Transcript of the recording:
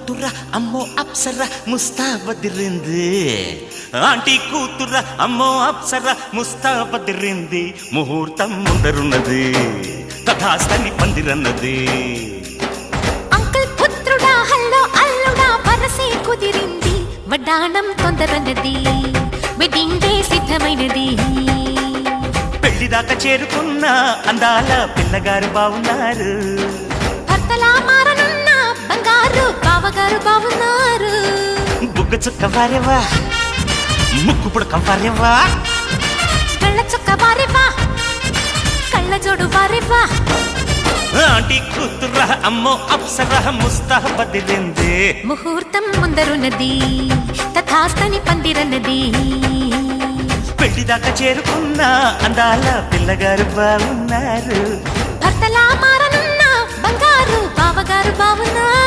కూతుర అమ్మో అప్సర ముస్తాబదిరింది ఆంటీ కూతుర అమ్మో అప్సర ముస్తాబదిరింది ముహూర్తం ముందరున్నది తథాస్తని పందిరన్నది అంకుల్ పుత్రుడా హల్లో అల్లుడా వరసే కుదిరింది వడ్డాణం తొందరన్నది వెడ్డింగ్ డే సిద్ధమైనది పెళ్లిదాకా చేరుకున్న అందాల పిల్లగారు బావున్నారు భర్తలా మారనున్న బంగారు బావగారు బావున్నారు బుగ్గ చుక్క వారేవా ముక్కు పుడక వారేవా కళ్ళ చుక్క వారేవా కళ్ళ జోడు వారేవా ఆంటీ కూతుర అమ్మో అప్సర ముస్తాబదిరింది ముహూర్తం ముందరున్నది తథాస్తని పందిరన్నది పెళ్లిదాకా చేరుకున్న అందాల పిల్లగారు బావున్నారు భర్తలా మారనున్న బంగారు బావగారు బావున్నారు